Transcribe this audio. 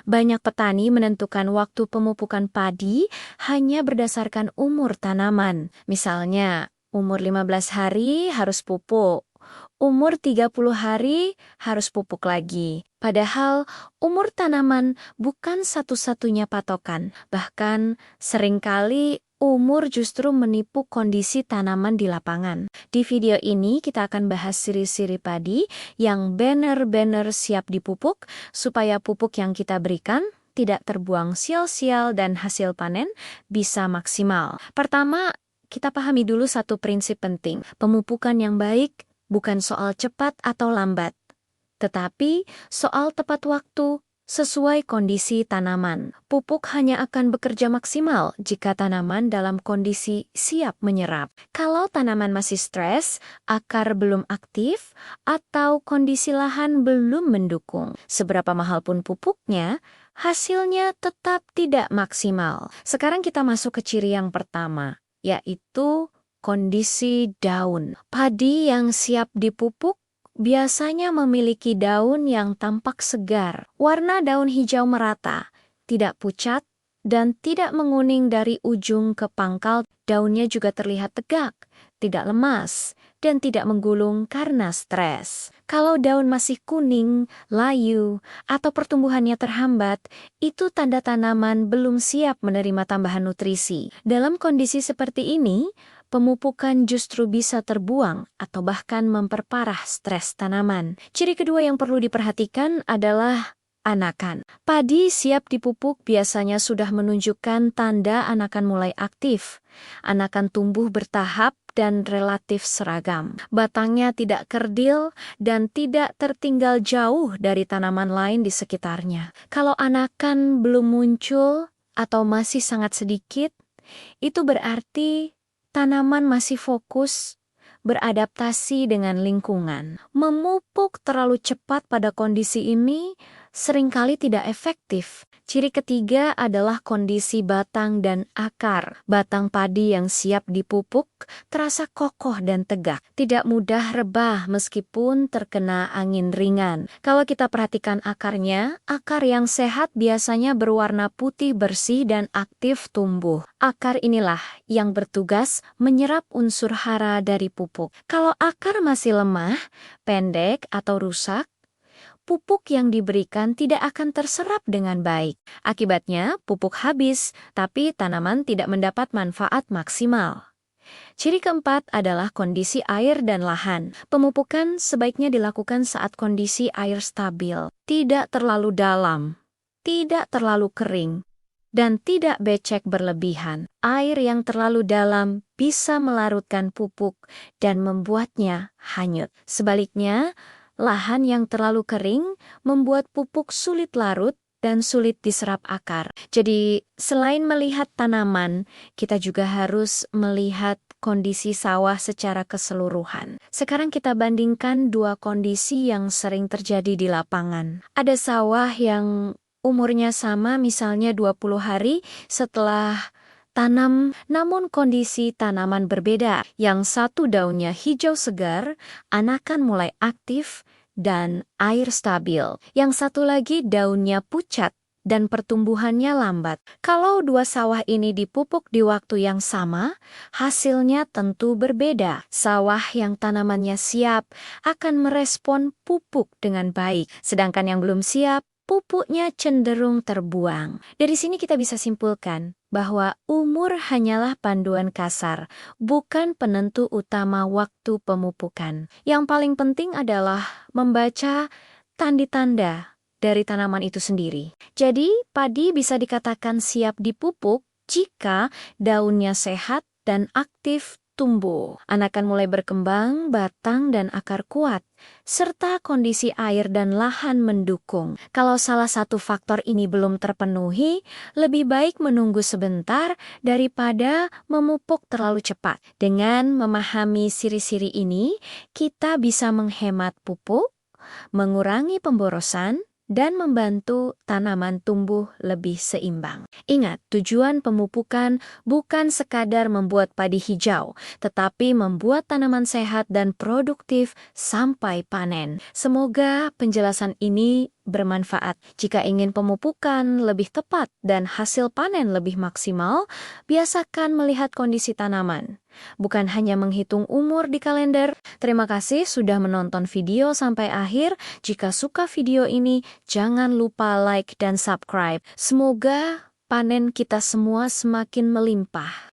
Banyak petani menentukan waktu pemupukan padi hanya berdasarkan umur tanaman. Misalnya, umur 15 hari harus pupuk. Umur 30 hari harus pupuk lagi. Padahal umur tanaman bukan satu-satunya patokan. Bahkan seringkali umur justru menipu kondisi tanaman di lapangan. Di video ini kita akan bahas ciri-ciri padi yang benar-benar siap dipupuk supaya pupuk yang kita berikan tidak terbuang sia-sia dan hasil panen bisa maksimal. Pertama, kita pahami dulu satu prinsip penting. Pemupukan yang baik bukan soal cepat atau lambat, tetapi soal tepat waktu sesuai kondisi tanaman. Pupuk hanya akan bekerja maksimal jika tanaman dalam kondisi siap menyerap. Kalau tanaman masih stres, akar belum aktif, atau kondisi lahan belum mendukung, seberapa mahal pun pupuknya, hasilnya tetap tidak maksimal. Sekarang kita masuk ke ciri yang pertama, yaitu kondisi daun. Padi yang siap dipupuk biasanya memiliki daun yang tampak segar. Warna daun hijau merata, tidak pucat, dan tidak menguning dari ujung ke pangkal. Daunnya juga terlihat tegak, tidak lemas, dan tidak menggulung karena stres. Kalau daun masih kuning, layu, atau pertumbuhannya terhambat, itu tanda tanaman belum siap menerima tambahan nutrisi. Dalam kondisi seperti ini, pemupukan justru bisa terbuang atau bahkan memperparah stres tanaman. Ciri kedua yang perlu diperhatikan adalah anakan. Padi siap dipupuk biasanya sudah menunjukkan tanda anakan mulai aktif. Anakan tumbuh bertahap dan relatif seragam. Batangnya tidak kerdil dan tidak tertinggal jauh dari tanaman lain di sekitarnya. Kalau anakan belum muncul atau masih sangat sedikit, itu berarti tanaman masih fokus beradaptasi dengan lingkungan. Memupuk terlalu cepat pada kondisi ini seringkali tidak efektif. Ciri ketiga adalah kondisi batang dan akar. Batang padi yang siap dipupuk terasa kokoh dan tegak, tidak mudah rebah meskipun terkena angin ringan. Kalau kita perhatikan akarnya, akar yang sehat biasanya berwarna putih bersih dan aktif tumbuh. Akar inilah yang bertugas menyerap unsur hara dari pupuk. Kalau akar masih lemah, pendek, atau rusak, pupuk yang diberikan tidak akan terserap dengan baik. Akibatnya, pupuk habis, tapi tanaman tidak mendapat manfaat maksimal. Ciri keempat adalah kondisi air dan lahan. Pemupukan sebaiknya dilakukan saat kondisi air stabil, tidak terlalu dalam, tidak terlalu kering, dan tidak becek berlebihan. Air yang terlalu dalam bisa melarutkan pupuk dan membuatnya hanyut. Sebaliknya, lahan yang terlalu kering membuat pupuk sulit larut dan sulit diserap akar. Jadi, selain melihat tanaman, kita juga harus melihat kondisi sawah secara keseluruhan. Sekarang kita bandingkan dua kondisi yang sering terjadi di lapangan. Ada sawah yang umurnya sama, misalnya 20 hari setelah tanam, namun kondisi tanaman berbeda. Yang satu daunnya hijau segar, anakan mulai aktif, dan air stabil. Yang satu lagi daunnya pucat dan pertumbuhannya lambat. Kalau dua sawah ini dipupuk di waktu yang sama, hasilnya tentu berbeda. Sawah yang tanamannya siap akan merespon pupuk dengan baik, sedangkan yang belum siap, pupuknya cenderung terbuang. Dari sini kita bisa simpulkan bahwa umur hanyalah panduan kasar, bukan penentu utama waktu pemupukan. Yang paling penting adalah membaca tanda-tanda dari tanaman itu sendiri. Jadi, padi bisa dikatakan siap dipupuk jika daunnya sehat dan aktif tumbuh. Anakan mulai berkembang, batang dan akar kuat, serta kondisi air dan lahan mendukung. Kalau salah satu faktor ini belum terpenuhi, lebih baik menunggu sebentar daripada memupuk terlalu cepat. Dengan memahami ciri-ciri ini, kita bisa menghemat pupuk, mengurangi pemborosan, dan membantu tanaman tumbuh lebih seimbang. Ingat, tujuan pemupukan bukan sekadar membuat padi hijau, tetapi membuat tanaman sehat dan produktif sampai panen. Semoga penjelasan ini bermanfaat. Jika ingin pemupukan lebih tepat dan hasil panen lebih maksimal, biasakan melihat kondisi tanaman, bukan hanya menghitung umur di kalender. Terima kasih sudah menonton video sampai akhir. Jika suka video ini, jangan lupa like dan subscribe. Semoga panen kita semua semakin melimpah.